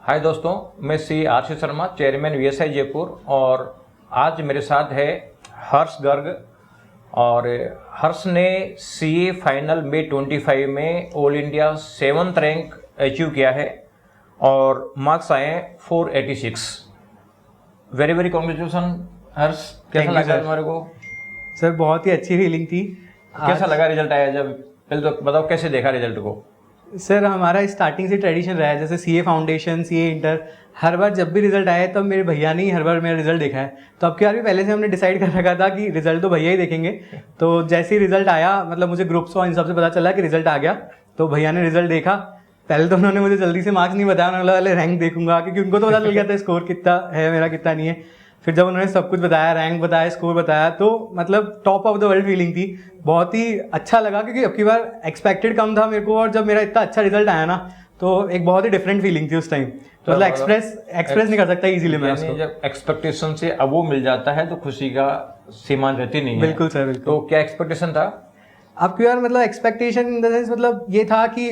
हाय दोस्तों, मैं C R Sharma, chairman VSI Jaipur. और आज मेरे साथ है हर्ष गर्ग। और हर्ष ने सीए फाइनल में 25 में all India 7th rank achieve किया है और मार्क्स आए हैं 486। वेरी वेरी कॉन्ग्रेचुलेसन हर्ष। कैसा लगा तुम्हारे को? सर बहुत ही अच्छी फीलिंग थी। कैसा लगा रिजल्ट आया जब? पहले तो बताओ कैसे देखा रिजल्ट को? सर हमारा स्टार्टिंग से ट्रेडिशन रहा है, जैसे सीए फाउंडेशन, सीए इंटर, हर बार जब भी रिजल्ट आया तब मेरे भैया ने ही हर बार मेरा रिजल्ट देखा है। तो अब की बार भी पहले से हमने डिसाइड कर रखा था कि रिजल्ट तो भैया ही देखेंगे। तो जैसे ही रिजल्ट आया, मतलब मुझे ग्रुप्स और इन सब से पता चला कि रिजल्ट आ गया, तो भैया ने रिजल्ट देखा। पहले तो उन्होंने मुझे जल्दी से मार्क्स नहीं बताया, उन्होंने पहले रैंक देखूंगा, क्योंकि उनको तो पता चल गया था स्कोर कितना है मेरा, कितना नहीं है। फिर जब उन्होंने सब कुछ बताया, रैंक बताया, स्कोर बताया, तो मतलब top of the world feeling थी। बहुत ही अच्छा लगा, क्योंकि अब की बार एक्सपेक्टेड कम था मेरे को, और जब मेरा इतना अच्छा रिजल्ट आया ना, तो एक बहुत ही डिफरेंट फीलिंग थी उस टाइम। तो मतलब एक्सप्रेस नहीं कर सकता इजीली मैं उसको। जब एक्सपेक्टेशन से अब वो मिल जाता है तो खुशी का सीमा रहती नहीं है। बिल्कुल सर, बिल्कुल। तो क्या एक्सपेक्टेशन था अब की बार? मतलब एक्सपेक्टेशन इन द सेंस, मतलब ये था कि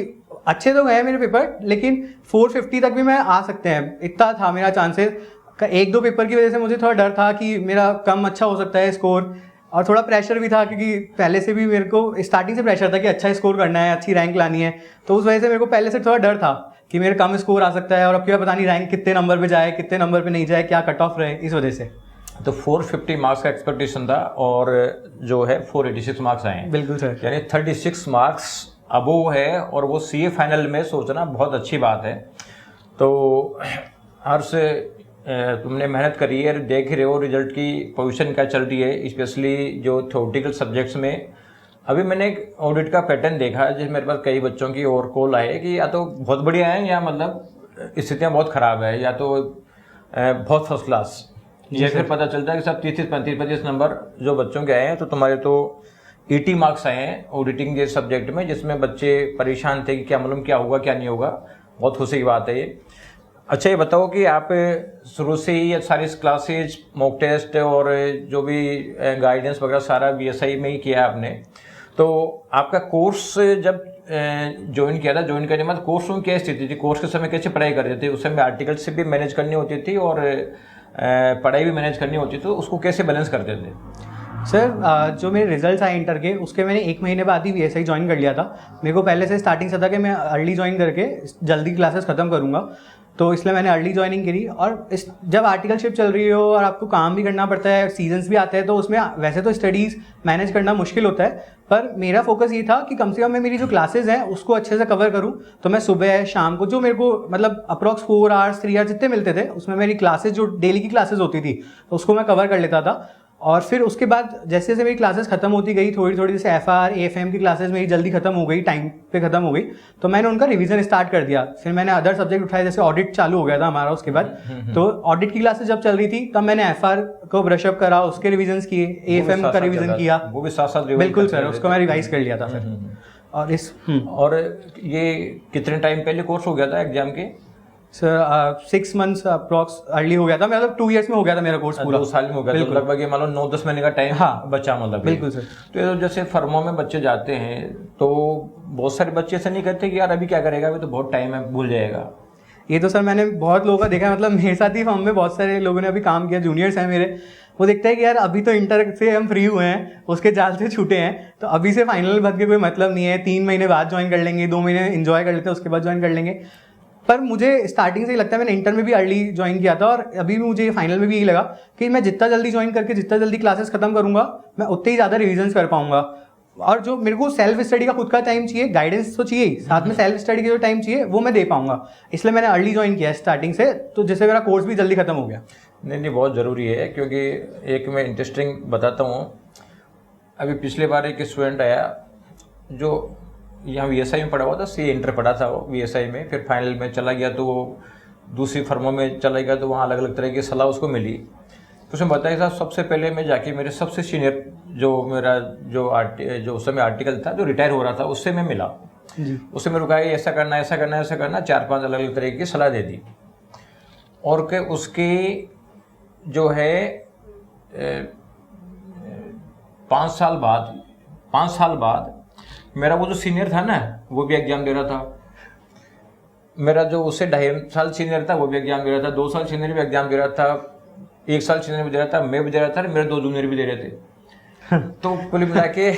अच्छे तो गए मेरे पेपर, लेकिन 450 तक भी मैं आ सकते हैं, इतना था मेरा चांसेस का। एक दो पेपर की वजह से मुझे थोड़ा डर था कि मेरा कम अच्छा हो सकता है स्कोर, और थोड़ा प्रेशर भी था, क्योंकि पहले से भी मेरे को स्टार्टिंग से प्रेशर था कि अच्छा स्कोर करना है, अच्छी रैंक लानी है। तो उस वजह से मेरे को पहले से थोड़ा डर था कि मेरे कम स्कोर आ सकता है, और अब क्या पता नहीं रैंक कितने नंबर पे जाए, कितने नंबर पे नहीं जाए, क्या कट ऑफ रहे, इस वजह से। तो 450 मार्क्स का एक्सपेक्टेशन था और जो है 486 मार्क्स आए हैं। बिल्कुल सर। यानी 36 मार्क्स अबोव है, और वो सीए फाइनल में सोचना बहुत अच्छी बात है। तो हर्ष, तुमने मेहनत करी है, देख रहे हो रिजल्ट की पोजीशन क्या चल रही है, स्पेशली जो थ्योरेटिकल सब्जेक्ट्स में। अभी मैंने एक ऑडिट का पैटर्न देखा है, जिसमें मेरे पास कई बच्चों की और कॉल आए कि या तो बहुत बढ़िया है, या मतलब स्थितियाँ बहुत ख़राब है, या तो बहुत फर्स्ट क्लास। ये फिर पता चलता है कि सब 30-35 नंबर जो बच्चों के आए हैं। तो तुम्हारे तो 80 मार्क्स आए हैं ऑडिटिंग के सब्जेक्ट में, जिसमें बच्चे परेशान थे कि क्या मालूम क्या होगा क्या नहीं होगा। बहुत खुशी की बात है ये। अच्छा, ये बताओ कि आप शुरू से ही ये सारी क्लासेज, मॉक टेस्ट और जो भी गाइडेंस वगैरह सारा बीएसआई में ही किया आपने। तो आपका कोर्स जब ज्वाइन किया था, ज्वाइन करने के बाद कोर्स में क्या स्थिति थी? कोर्स के समय कैसे पढ़ाई कर रहे थे? उस समय आर्टिकलशिप भी मैनेज करनी होती थी और पढ़ाई भी मैनेज करनी होती थी, तो उसको कैसे बैलेंस करते थे? सर जो मेरे रिजल्ट्स आए इंटर के, उसके मैंने 1 महीने बाद ही वीएसआई ज्वाइन कर लिया था। मेरे को पहले से स्टार्टिंग से था कि मैं अर्ली ज्वाइन करके जल्दी क्लासेस खत्म करूंगा, तो इसलिए मैंने अर्ली ज्वाइनिंग करी। और जब आर्टिकलशिप चल रही हो और आपको काम भी करना पड़ता है, सीजन्स भी आते हैं, तो उसमें वैसे तो स्टडीज़ मैनेज करना मुश्किल होता है, पर मेरा फोकस ये था कि कम से कम मैं मेरी जो क्लासेस हैं उसको अच्छे से कवर करूं। तो मैं सुबह शाम को जो मेरे को मतलब अप्रॉक्स 4 आवर्स 3 आवर्स जितने मिलते थे, उसमें मेरी क्लासेस जो डेली की क्लासेस होती थी, तो उसको मैं कवर कर लेता था। और फिर उसके बाद जैसे जैसे मेरी क्लासेस खत्म होती गई, थोड़ी थोड़ी, जैसे एफआर एएफएम की क्लासेस मेरी जल्दी खत्म हो गई, टाइम पे खत्म हो गई, तो मैंने उनका रिवीजन स्टार्ट कर दिया। फिर मैंने अदर सब्जेक्ट उठाए, जैसे ऑडिट चालू हो गया था हमारा उसके बाद। तो ऑडिट की क्लासेस जब चल रही थी, तब मैंने एफआर को ब्रशअप करा, उसके रिविजन किए, एएफएम का रिविजन किया, वो भी साथ साथ। बिल्कुल सर, उसको मैं रिवाइज कर लिया था फिर। और ये कितने टाइम पहले कोर्स हो गया था एग्जाम के? सर 6 मंथ्स अप्रॉक्स अर्ली हो गया था, मतलब 2 years में हो गया था मेरा कोर्स पूरा। 2 साल में हो गया, तो लगभग ये मान लो 9-10 महीने का टाइम बचा, मतलब। बिल्कुल सर। तो जैसे फर्मों में बच्चे जाते हैं, तो बहुत सारे बच्चे ऐसा नहीं करते कि यार अभी क्या करेगा, अभी तो बहुत टाइम है, भूल जाएगा। ये तो सर मैंने बहुत लोगों का देखा है, मतलब मेरे साथ ही फर्म में बहुत सारे लोगों ने अभी काम किया, जूनियर्स हैं मेरे। वो देखते हैं कि यार अभी तो इंटर से हम फ्री हुए हैं, उसके जाल से छूटे हैं, तो अभी से फाइनल भर के कोई मतलब नहीं है, 3 महीने बाद ज्वाइन कर लेंगे, 2 महीने एंजॉय कर लेते हैं, उसके बाद ज्वाइन कर लेंगे। पर मुझे स्टार्टिंग से ही लगता है, मैंने इंटर में भी अर्ली ज्वाइन किया था, और अभी भी मुझे फाइनल में भी यही लगा कि मैं जितना जल्दी ज्वाइन करके जितना जल्दी क्लासेस खत्म करूंगा, मैं उतने ही ज़्यादा रिविजन कर पाऊंगा। और जो मेरे को सेल्फ स्टडी का खुद का टाइम चाहिए, गाइडेंस तो चाहिए, साथ में सेल्फ स्टडी का जो टाइम चाहिए वो मैं दे पाऊंगा, इसलिए मैंने अर्ली ज्वाइन किया स्टार्टिंग से, तो जिससे मेरा कोर्स भी जल्दी खत्म हो गया। नहीं, बहुत ज़रूरी है, क्योंकि एक मैं इंटरेस्टिंग बताता हूँ। अभी पिछले बार एक स्टूडेंट आया जो यहाँ वीएसआई में पढ़ा हुआ था, सीए इंटर पढ़ा था वो वीएसआई में, फिर फाइनल में चला गया, तो वो दूसरी फर्मों में चला गया, तो वहाँ अलग अलग तरह की सलाह उसको मिली। तो उसने बताया साहब, सबसे पहले मैं जाके मेरे सबसे सीनियर जो मेरा जो उस समय आर्टिकल था, जो रिटायर हो रहा था, उससे मैं मिला। उससे मेरे को कहा ऐसा करना, ऐसा करना, ऐसा करना, 4-5 अलग अलग तरह की सलाह दे दी। और के उसके जो है 5 साल बाद मेरा वो जो सीनियर था ना, वो भी एग्जाम दे रहा था। मेरा जो उससे 2.5 साल सीनियर था वो भी एग्जाम दे रहा था, 2 साल सीनियर भी एग्जाम दे रहा था, 1 साल सीनियर भी दे रहा था, मैं भी दे रहा था, मेरे 2 जूनियर भी दे रहे थे। तो कुल मिला के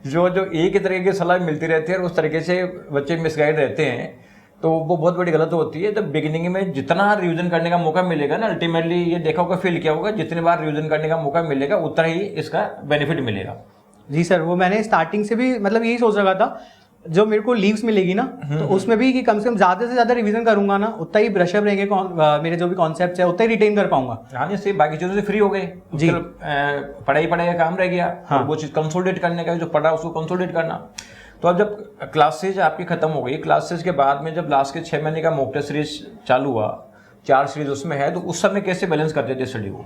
जो एक ही तरीके की सलाह मिलती रहती है और उस तरीके से बच्चे मिसगाइड रहते हैं, तो वो बहुत बड़ी गलत होती है। तो बिगिनिंग में जितना रिवीजन करने का मौका मिलेगा ना, अल्टीमेटली ये देखा होगा, फील किया होगा, जितनी बार रिवीजन करने का मौका मिलेगा उतना ही इसका बेनिफिट मिलेगा। जी सर, वो मैंने स्टार्टिंग से भी मतलब यही सोच रखा था, जो मेरे को लीव्स मिलेगी ना तो उसमें भी कि कम से कम ज़्यादा से ज़्यादा रिवीजन करूंगा ना, उतना ही ब्रशअप रहेंगे, मेरे जो भी कॉन्सेप्ट है उतना ही रिटेन कर पाऊंगा। हाँ जी, सिर्फ बाकी चीज़ों से फ्री हो गए जी। पढ़ाई का काम रह गया। हाँ। वो चीज़ कंसोलिडेट करने का, जो पढ़ा उसको कंसोलिडेट करना। तो अब जब क्लासेज आपकी खत्म हो गई, क्लासेज के बाद में जब लास्ट के 6 महीने का मॉक टेस्ट सीरीज चालू हुआ, 4 सीरीज उसमें है, तो उस समय कैसे बैलेंस करते थे स्टडी को?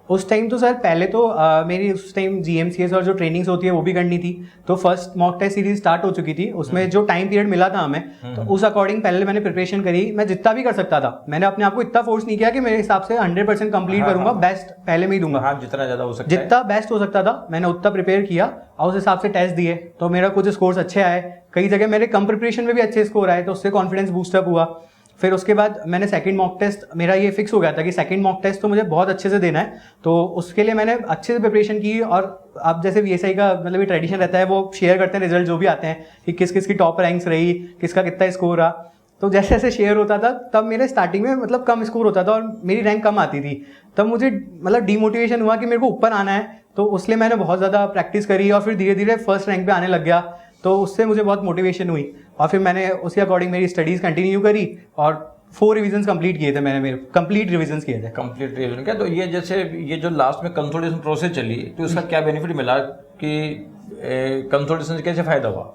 उस टाइम तो सर पहले तो मेरी उस टाइम GMCS और जो ट्रेनिंग्स होती है वो भी करनी थी, तो first mock test series start हो चुकी थी। उसमें जो टाइम पीरियड मिला था हमें, तो उस अकॉर्डिंग पहले मैंने प्रिपरेशन करी। मैं जितना भी कर सकता था, मैंने अपने आप को इतना फोर्स नहीं किया कि मेरे हिसाब से 100% कंप्लीट करूंगा, बेस्ट पहले में ही दूंगा। हाँ, जितना ज़्यादा हो सकता है, जितना बेस्ट हो सकता था मैंने उतना प्रिपेयर किया और उस हिसाब से टेस्ट दिए, तो मेरा कुछ स्कोर्स अच्छे आए। कई जगह मेरे कम प्रिपरेशन में भी अच्छे स्कोर आए, तो उससे कॉन्फिडेंस बूस्टअप हुआ। फिर उसके बाद मैंने सेकंड मॉक टेस्ट, मेरा ये फिक्स हो गया था कि सेकंड मॉक टेस्ट तो मुझे बहुत अच्छे से देना है, तो उसके लिए मैंने अच्छे से प्रिपरेशन की। और अब जैसे VSI का मतलब ये ट्रेडिशन रहता है, वो शेयर करते हैं रिजल्ट जो भी आते हैं कि किस किस की टॉप रैंक्स रही, किसका कितना स्कोर रहा। तो जैसे जैसे शेयर होता था तब मेरे स्टार्टिंग में मतलब कम स्कोर होता था और मेरी रैंक कम आती थी, तब मुझे मतलब डीमोटिवेशन हुआ कि मेरे को ऊपर आना है। तो उसलिए मैंने बहुत ज़्यादा प्रैक्टिस करी और फिर धीरे धीरे फर्स्ट रैंक पे आने लग गया, तो उससे मुझे बहुत मोटिवेशन हुई। और फिर मैंने उसी अकॉर्डिंग मेरी स्टडीज़ कंटिन्यू करी और 4 रिवीजन कंप्लीट किए थे मैंने, मेरे कंप्लीट रिवीजन किए थे। कंप्लीट रिवीजन क्या? तो ये जैसे ये जो लास्ट में कंसोलिडेशन प्रोसेस चली, तो इसका क्या बेनिफिट मिला कि कंसोलिडेशन से कैसे फायदा हुआ?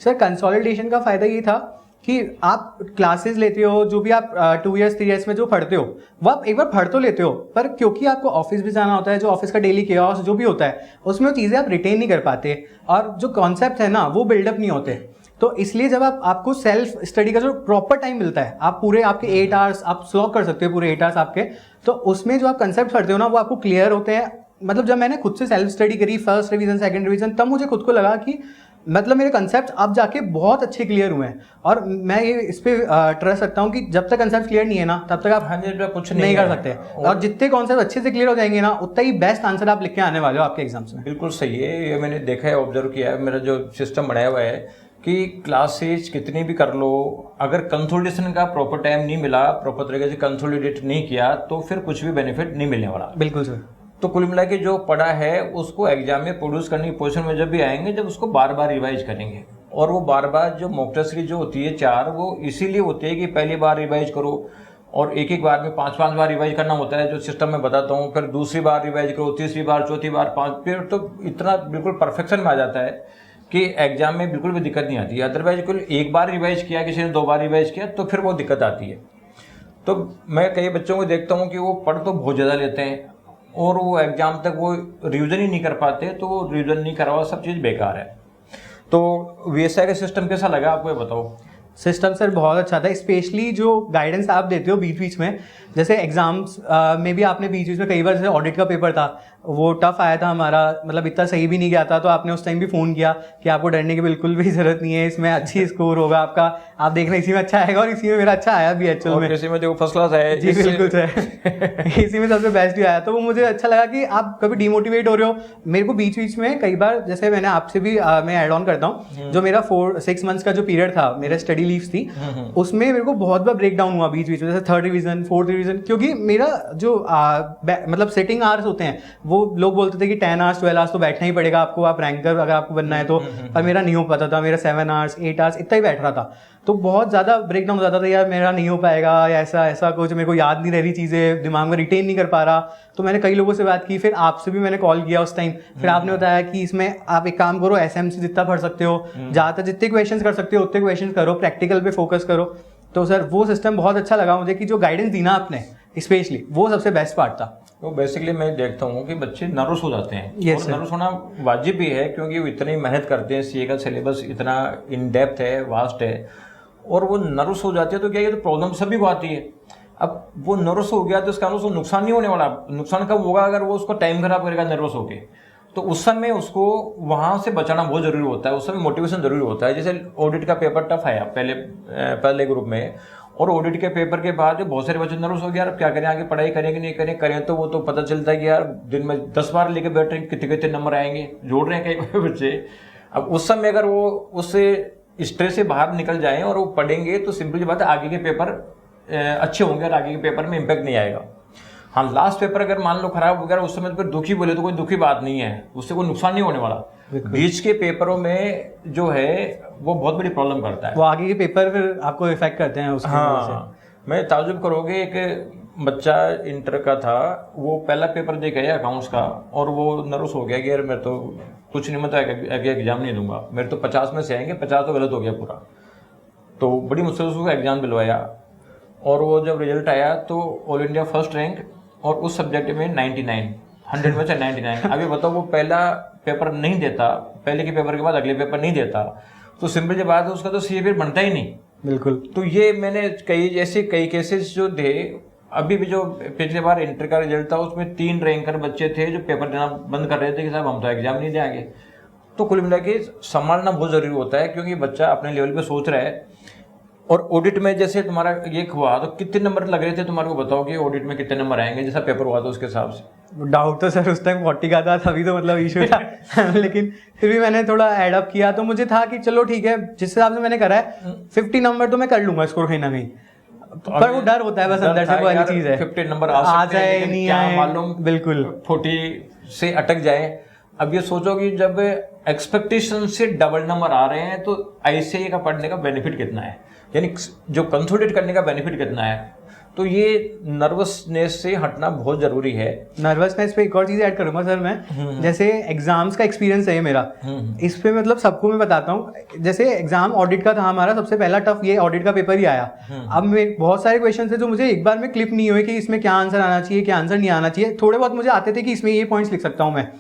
सर कंसोलिडेशन का फायदा ये था कि आप क्लासेस लेते हो, जो भी आप 2 ईयर्स 3 ईयर्स में जो पढ़ते हो वो आप एक बार पढ़ तो लेते हो, पर क्योंकि आपको ऑफिस भी जाना होता है, जो ऑफिस का डेली केओस जो भी होता है उसमें वो चीज़ें आप रिटेन नहीं कर पाते और जो कॉन्सेप्ट है ना वो बिल्डअप नहीं होते। तो इसलिए जब आपको सेल्फ स्टडी का जो प्रॉपर टाइम मिलता है, आप पूरे आपके 8 आवर्स आप स्लॉक कर सकते हो, पूरे 8 आवर्स आपके, तो उसमें जो आप कंसेप्ट पढ़ते हो ना वो आपको क्लियर होते हैं। मतलब जब मैंने खुद से सेल्फ स्टडी करी, फर्स्ट रिवीजन सेकंड रिवीजन, तब मुझे खुद को लगा कि मतलब मेरे कंसेप्ट अब जाके बहुत अच्छे क्लियर हुए हैं। और मैं ये इस पे ट्रस्ट रखता हूँ कि जब तक कंसेप्ट क्लियर नहीं है ना तब तक आप 100% कुछ नहीं कर सकते। और जितने कॉन्सेप्ट अच्छे से क्लियर हो जाएंगे ना उतना ही बेस्ट आंसर आप लिख के आने वाले हो आपके एग्जाम्स में। बिल्कुल सही है, ये मैंने देखा है, ऑब्जर्व किया है। मेरा जो सिस्टम बनाया हुआ है कि क्लासेज कितनी भी कर लो, अगर कंसोलिडेशन का प्रॉपर टाइम नहीं मिला, प्रॉपर तरीके से कंसोलिडेट नहीं किया, तो फिर कुछ भी बेनिफिट नहीं मिलने वाला। बिल्कुल सर। तो कुल मिला के जो पढ़ा है उसको एग्जाम में प्रोड्यूस करने की पोजीशन में जब भी आएंगे, जब उसको बार बार रिवाइज करेंगे। और वो बार बार जो मॉक टेस्ट सीरीज जो होती है 4, वो इसीलिए होती है कि पहली बार रिवाइज करो और एक बार में 5 बार रिवाइज करना होता है, जो सिस्टम में बताता हूँ। फिर दूसरी बार रिवाइज करो, तीसरी बार, चौथी बार, 5, फिर तो इतना बिल्कुल परफेक्शन में आ जाता है कि एग्जाम में बिल्कुल भी दिक्कत नहीं आती है। अदरवाइज कोई 1 बार रिवाइज किया, किसी ने 2 बार रिवाइज किया, तो फिर वो दिक्कत आती है। तो मैं कई बच्चों को देखता हूँ कि वो पढ़ तो बहुत ज़्यादा लेते हैं और वो एग्जाम तक वो रिवीजन ही नहीं कर पाते, तो वो रिवीजन नहीं करा हुआ सब चीज़ बेकार है। तो VSI का सिस्टम कैसा लगा आपको, ये बताओ? सिस्टम सर बहुत अच्छा था, स्पेशली जो गाइडेंस आप देते हो बीच बीच में। जैसे एग्जाम्स में भी आपने बीच बीच में कई बार, जैसे ऑडिट का पेपर था वो टफ आया था हमारा, मतलब इतना सही भी नहीं गया था, तो आपने उस टाइम भी फ़ोन किया कि आपको डरने की बिल्कुल भी ज़रूरत नहीं है, इसमें अच्छी स्कोर होगा आपका, आप देख रहे इसी में अच्छा आएगा। और इसी में मेरा अच्छा आया भी एक्चुअल में, इसी में जो फर्स्ट क्लास है। जी बिल्कुल सर इसी में सबसे बेस्ट ही आया। तो वो मुझे अच्छा लगा कि आप कभी डिमोटिवेट हो रहे हो। मेरे को बीच बीच में कई बार, जैसे मैंने आपसे भी मैं ऐड ऑन करता हूँ, जो मेरा 6 मंथ्स का जो पीरियड था, मेरा स्टडी लीव्स थी, उसमें मेरे को बहुत बार ब्रेक डाउन हुआ बीच बीच में, जैसे 3rd रिवीजन 4th रिवीजन, क्योंकि मेरा जो मतलब सेटिंग आवर्स होते हैं, वो लोग बोलते थे कि 10 आवर्स 12 आवर्स तो बैठना ही पड़ेगा आपको, आप रैंकर अगर आपको बनना है तो। पर मेरा नहीं हो पाता था, मेरा 7 आवर्स 8 आवर्स इतना ही बैठ रहा था, तो बहुत ज़्यादा ब्रेक डाउन हो जाता था, यार मेरा नहीं हो पाएगा, या ऐसा कुछ, मेरे को याद नहीं रह रही चीज़ें, दिमाग में रिटेन नहीं कर पा रहा। तो मैंने कई लोगों से बात की, फिर आपसे भी मैंने कॉल किया उस टाइम, फिर आपने बताया कि इसमें आप एक काम करो, SMC जितना पढ़ सकते हो, ज़्यादातर जितने क्वेश्चंस कर सकते हो उतने क्वेश्चंस करो, प्रैक्टिकल पे फोकस करो। तो सर वो सिस्टम बहुत अच्छा लगा मुझे, कि जो गाइडेंस दी ना आपने स्पेशली, वो सबसे बेस्ट पार्ट था। तो बेसिकली मैं देखता हूँ कि बच्चे नर्वस हो जाते हैं, yes, और नर्वस होना वाजिब भी है, क्योंकि वो इतनी मेहनत करते हैं, CA का सिलेबस इतना इन डेप्थ है, वास्ट है, और वो नर्वस हो जाते हैं। तो क्या ये तो प्रॉब्लम सभी को आती है। अब वो नर्वस हो गया तो उसका उसको नुकसान नहीं होने वाला। नुकसान कब होगा? अगर वो उसको टाइम खराब करेगा नर्वस होके। तो उस समय उसको वहां से बचाना बहुत जरूरी होता है, उस समय मोटिवेशन जरूरी होता है। जैसे ऑडिट का पेपर टफ आया पहले ग्रुप में, और ऑडिट के पेपर के बाद बहुत सारे बच्चे नर्वस हो गया, यार क्या करें, आगे पढ़ाई करें कि नहीं करें तो वो तो पता चलता है कि यार दिन में 10 बार लेके बैठ रहे हैं, कितने कितने नंबर आएंगे, जोड़ रहे हैं कई बच्चे। अब उस समय अगर वो उससे स्ट्रेस से बाहर निकल जाएं और वो पढ़ेंगे तो सिंपल सी बात है आगे के पेपर अच्छे होंगे और आगे के पेपर में इम्पैक्ट नहीं आएगा। हाँ, लास्ट पेपर अगर मान लो खराब हो गया उस समय तो फिर दुखी बोले तो कोई दुखी बात नहीं है, उससे कोई नुकसान नहीं होने वाला। बीच के पेपरों में जो है वो बहुत बड़ी प्रॉब्लम करता है, वो आगे के पेपर फिर आपको इफेक्ट करते हैं उसकी वजह से। मैं ताजुब करोगे, एक बच्चा इंटर का था, वो पहला पेपर दे गया अकाउंट्स का और वो नर्वस हो गया कि यार मैं तो कुछ नहीं, मैं तो आगे एग्जाम नहीं दूंगा, मेरे तो 50 में से आएंगे, 50 तो गलत हो गया पूरा। तो बड़ी मुश्किल से उसको एग्जाम दिलवाया और वो जब रिजल्ट आया तो ऑल इंडिया फर्स्ट रैंक और उस सब्जेक्ट में 99, 100 में से 99। अभी बताओ वो पहला पेपर नहीं देता, पहले के पेपर के बाद अगले पेपर नहीं देता, तो सिंपल सी बात है उसका तो सीए फिर बनता ही नहीं। बिल्कुल। तो ये मैंने कई केसेस जो थे, अभी भी जो पिछले बार इंटर का रिजल्ट था उसमें 3 रैंकर बच्चे थे जो पेपर देना बंद कर रहे थे कि साहब हम तो एग्जाम नहीं देंगे। तो कुल मिला के संभालना बहुत जरूरी होता है, क्योंकि बच्चा अपने लेवल पे सोच रहा है। और ऑडिट में जैसे तुम्हारा ये हुआ तो कितने नंबर लग रहे थे तुम्हारे को, बताओ कि ऑडिट में कितने नंबर आएंगे, जैसा पेपर हुआ था उसके हिसाब से? डाउट तो सर उस टाइम 40 का था, तभी तो मतलब इशू था लेकिन फिर भी मैंने थोड़ा एडअप किया, तो मुझे था कि चलो ठीक है, जिस हिसाब से मैंने करा है 50 नंबर तो मैं कर लूंगा स्कोर कहीं ना कहीं, पर वो डर होता है बस अंदर से, वाली चीज है 50 नंबर आ जाए नहीं आए, मालूम बिल्कुल 40 से अटक जाए। अब ये सोचो कि जब एक्सपेक्टेशन से डबल नंबर आ रहे हैं तो आईसीआई का पढ़ने का बेनिफिट कितना है, यानी जो कंसोलिडेट करने का बेनिफिट कितना है। तो ये नर्वसनेस से हटना बहुत जरूरी है। नर्वसनेस पे एक और चीज ऐड करूंगा सर मैं, जैसे एग्जाम्स का एक्सपीरियंस है मेरा, इस पे मतलब सबको मैं बताता हूँ। जैसे एग्जाम ऑडिट का था हमारा, सबसे पहला टफ ये ऑडिट का पेपर ही आया। अब बहुत सारे क्वेश्चन थे जो मुझे एक बार में क्लिप नहीं हुए कि इसमें क्या आंसर आना चाहिए, क्या आंसर नहीं आना चाहिए। थोड़े बहुत मुझे आते थे कि इसमें ये पॉइंट्स लिख सकता हूँ मैं,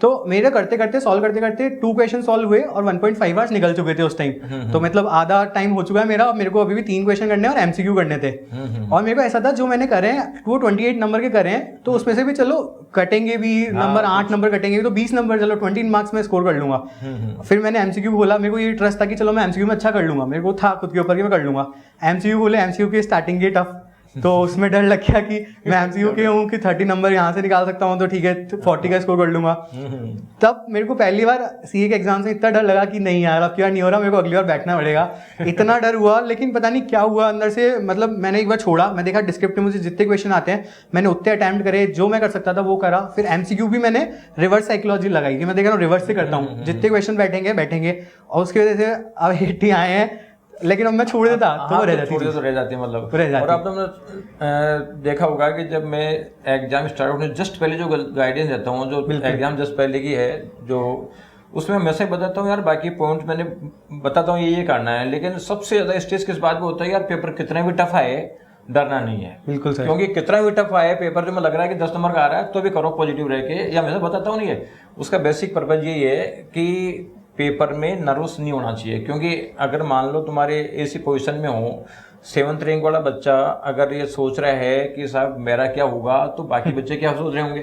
तो मेरे करते करते 2 क्वेश्चन सॉल्व हुए और 1.5 आवर्स निकल चुके थे उस टाइम। तो मतलब आधा टाइम हो चुका है मेरा, मेरे को अभी भी 3 क्वेश्चन करने हैं और एमसीक्यू करने थे। और मेरे को ऐसा था जो मैंने करे हैं वो 28 नंबर के करे हैं, तो उसमें से भी चलो कटेंगे भी नंबर, 8 नंबर कटेंगे तो 20 नंबर, चलो 20 मार्क्स में स्कोर कर लूंगा। फिर मैंने एमसीक्यू बोला, मेरे को ये ट्रस्ट था कि चलो मैं एमसीक्यू में अच्छा कर लूंगा, मेरे को था खुद के ऊपर कि मैं कर लूंगा। एमसीक्यू बोले, एमसीक्यू की स्टार्टिंग की टफ, तो उसमें डर लग गया कि मैं एमसीक्यू के हूँ कि 30 नंबर यहाँ से निकाल सकता हूँ तो ठीक है 40 का स्कोर कर लूंगा। तब मेरे को पहली बार सीए के एग्जाम से इतना डर लगा कि नहीं यार अब की बार नहीं हो रहा, मेरे को अगली बार बैठना पड़ेगा। इतना डर हुआ, लेकिन पता नहीं क्या हुआ अंदर से, मतलब मैंने एक बार छोड़ा, मैं देखा डिस्क्रिप्टिव मुझे जितने क्वेश्चन आते हैं मैंने उतने अटेम्प्ट करे, जो मैं कर सकता था वो करा। फिर एमसीक्यू भी मैंने रिवर्स साइकोलॉजी लगाई कि मैं देख रहा हूँ रिवर्स से करता हूँ, जितने क्वेश्चन बैठेंगे और उसकी वजह से अब 80 आए हैं, लेकिन अब मैं छोड़ देता तो वो रह जाती है मतलब। और अब तुमने देखा होगा कि जब मैं एग्जाम स्टार्ट होने जस्ट पहले जो गाइडेंस देता हूँ, जो एग्जाम जस्ट पहले की है, जो उसमें मैं से बताता हूँ यार बाकी पॉइंट मैंने बताता हूँ ये करना है, लेकिन सबसे ज्यादा स्ट्रेस किस बात पे होता है, यार पेपर कितना भी टफ आए डरना नहीं है। बिल्कुल सही, क्योंकि कितना भी टफ आए पेपर जो मैं लग रहा है कि 10 नंबर का आ रहा है तो भी करो पॉजिटिव रह के, या मैं बताता हूँ नहीं है, उसका बेसिक पर्पज यही है कि पेपर में नर्वस नहीं होना चाहिए। क्योंकि अगर मान लो तुम्हारे ऐसी पोजीशन में हो, 7th रैंक वाला बच्चा अगर ये सोच रहा है कि साहब मेरा क्या होगा, तो बाकी बच्चे क्या सोच रहे होंगे।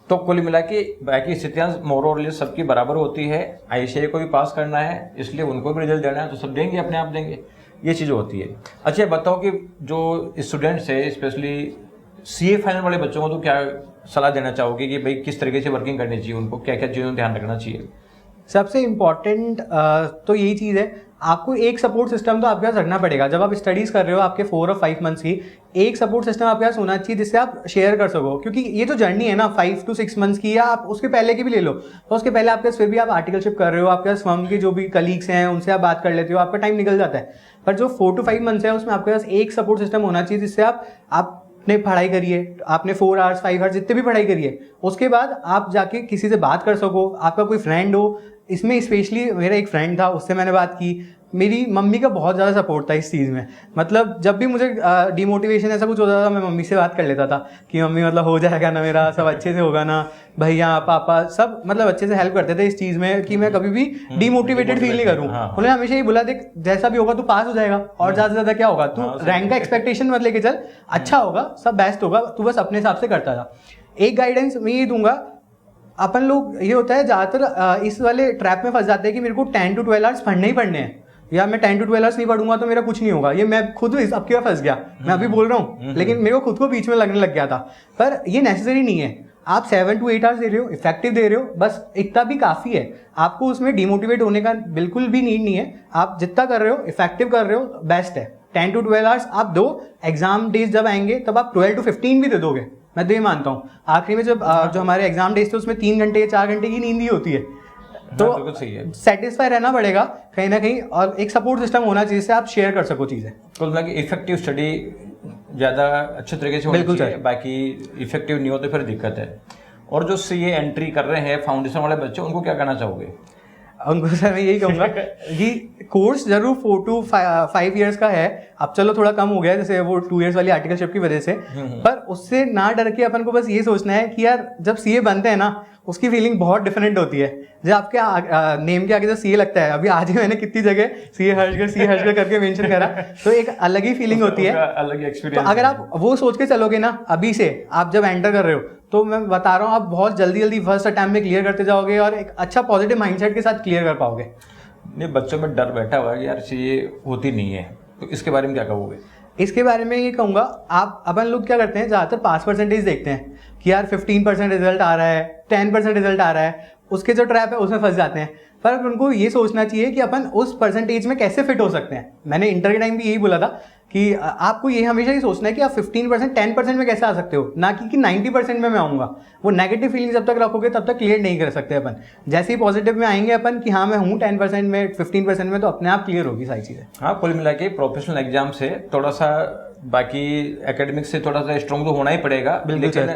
तो कुल मिला के बाकी स्थितियां मोर और लेस सबकी बराबर होती है। आईसीआई को भी पास करना है, इसलिए उनको भी रिजल्ट देना है, तो सब देंगे, अपने आप देंगे, ये चीज़ होती है। अच्छा बताओ कि जो स्टूडेंट्स है, स्पेशली सीए फाइनल वाले बच्चों को तो क्या सलाह देना चाहोगे कि भाई किस तरीके से वर्किंग करनी चाहिए, उनको क्या क्या चीज़ों ध्यान रखना चाहिए? सबसे इम्पॉर्टेंट तो यही चीज़ है, आपको एक सपोर्ट सिस्टम तो आपके पास रखना पड़ेगा। जब आप स्टडीज़ कर रहे हो आपके 4 और 5 मंथ्स की, एक सपोर्ट सिस्टम आपके पास होना चाहिए जिससे आप शेयर कर सको। क्योंकि ये जो जर्नी है ना 5 to 6 मंथ्स की, या आप उसके पहले की भी ले लो, तो उसके पहले आपके पास फिर भी आप आर्टिकलशिप कर रहे हो, आपके पास फर्म के जो भी कलीग्स हैं उनसे आप बात कर लेते हो, आपका टाइम निकल जाता है। पर जो 4 to 5 मंथ्स है उसमें आपके पास एक सपोर्ट सिस्टम होना चाहिए जिससे आप ने पढ़ाई करिए, आपने 4 आवर्स 5 आवर्स जितने भी पढ़ाई करिए, उसके बाद आप जाके किसी से बात कर सको, आपका कोई फ्रेंड हो। इसमें स्पेशली मेरा एक फ्रेंड था, उससे मैंने बात की। मेरी मम्मी का बहुत ज़्यादा सपोर्ट था इस चीज़ में, मतलब जब भी मुझे डिमोटिवेशन ऐसा कुछ होता था मैं मम्मी से बात कर लेता था कि मम्मी मतलब हो जाएगा ना, मेरा सब अच्छे से होगा ना, भैया पापा सब मतलब अच्छे से हेल्प करते थे इस चीज़ में कि मैं कभी भी डिमोटिवेटेड फील नहीं करूँ। उन्होंने हमेशा ही बोला देख जैसा भी होगा तू पास हो जाएगा, और ज़्यादा से ज़्यादा क्या होगा, तू रैंक का एक्सपेक्टेशन मत लेके चल, अच्छा होगा, सब बेस्ट होगा, तू बस अपने हिसाब से करता था। एक गाइडेंस मैं ये दूंगा, अपन लोग ये होता है ज़्यादातर इस वाले ट्रैप में फंस जाते हैं कि मेरे को 10 to 12 आवर्स पढ़ने ही पढ़ने हैं, या मैं 10 to 12 आवर्स नहीं पढ़ूंगा तो मेरा कुछ नहीं होगा। ये मैं खुद अब के फंस गया, मैं अभी बोल रहा हूँ, लेकिन मेरे को खुद को बीच में लगने लग गया था। पर ये नेसेसरी नहीं है। आप 7 to 8 आवर्स दे रहे हो, इफेक्टिव दे रहे हो, बस इतना भी काफ़ी है। आपको उसमें डिमोटिवेट होने का बिल्कुल भी नीड नहीं है। आप जितना कर रहे हो, इफेक्टिव कर रहे हो, बेस्ट है। 10 to 12 आवर्स आप दो, एग्जाम डेज जब आएंगे तब आप 12 to 15 भी दे दोगे, मैं तो ये मानता हूँ। आखिरी में जब जो हमारे एग्जाम डेज थे उसमें 3 घंटे या 4 घंटे की नींद ही होती है, तो सेटिस्फाई रहना पड़ेगा कहीं ना कहीं, और एक सपोर्ट सिस्टम होना चाहिए जिससे आप शेयर कर सको चीज़ें। तो मतलब कि इफेक्टिव स्टडी ज़्यादा अच्छे तरीके से होनी चाहिए, बाकी इफेक्टिव नहीं हो तो फिर दिक्कत है। और जो सीए एंट्री कर रहे हैं फाउंडेशन वाले बच्चे, उनको क्या कहना चाहोगे? उनको सर मैं यही कहूँगा कि कोर्स जरूर 4 to 5 ईयर्स का है। अब चलो थोड़ा कम हो गया जैसे वो 2 ईयर्स वाली आर्टिकलशिप की वजह से, पर उससे ना डर के अपन को बस ये सोचना है कि यार जब सीए बनते हैं ना, उसकी फीलिंग बहुत डिफरेंट होती है। जब आपके नेम के आगे जो सीए लगता है, अभी आज ही मैंने कितनी जगह सीए हर्षगढ़ करके मेंशन करा, तो एक अलग ही फीलिंग होती है, अलग एक्सपीरियंस। तो अगर आप वो सोच के चलोगे ना अभी से, आप जब एंटर कर रहे हो, तो मैं बता रहा हूँ आप बहुत जल्दी फर्स्ट अटैम्प्ट में क्लियर करते जाओगे और एक अच्छा पॉजिटिव माइंडसेट के साथ क्लियर कर पाओगे। नहीं, बच्चों में डर बैठा हुआ है कि यार सीए होती नहीं है, तो इसके बारे में क्या कहोगे? इसके बारे में ये कहूँगा, आप अपन लोग क्या करते हैं, ज़्यादातर पास परसेंटेज देखते हैं कि यार 15% रिजल्ट आ रहा है, 10% रिजल्ट आ रहा है, उसके जो ट्रैप है उसमें फंस जाते हैं। पर उनको ये सोचना चाहिए कि अपन उस परसेंटेज में कैसे फिट हो सकते हैं। मैंने इंटर के टाइम भी यही बोला था कि आपको ये हमेशा ही सोचना है कि आप 15% 10% में कैसे आ सकते हो, ना कि 90% में मैं आऊँगा। वो नेगेटिव फीलिंग जब तक रखोगे तब तक क्लियर नहीं कर सकते अपन। जैसे ही पॉजिटिव में आएंगे अपन कि हाँ मैं हूँ 10% में, 15% में, तो अपने आप क्लियर होगी सारी चीज़ें। हाँ, कुल मिला के प्रोफेशनल एग्जाम से थोड़ा सा, बाकी एकेडमिक से थोड़ा सा स्ट्रॉन्ग तो होना ही पड़ेगा, लेकिन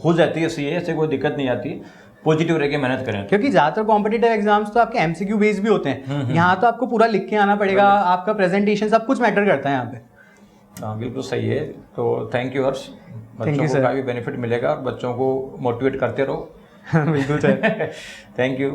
हो जाती है सीए, ऐसे कोई दिक्कत नहीं आती। पॉजिटिव रह के मेहनत करें, क्योंकि ज्यादातर कॉम्पिटिटिव एग्जाम्स तो आपके एमसीक्यू बेस भी होते हैं। यहाँ तो आपको पूरा लिख के आना पड़ेगा, आपका प्रेजेंटेशन सब कुछ मैटर करता है यहाँ पे। हाँ, बिल्कुल सही है। तो थैंक यू हर्ष, बच्चों को काफ़ी बेनिफिट मिलेगा और बच्चों को मोटिवेट करते रहो। बिल्कुल सर, थैंक यू।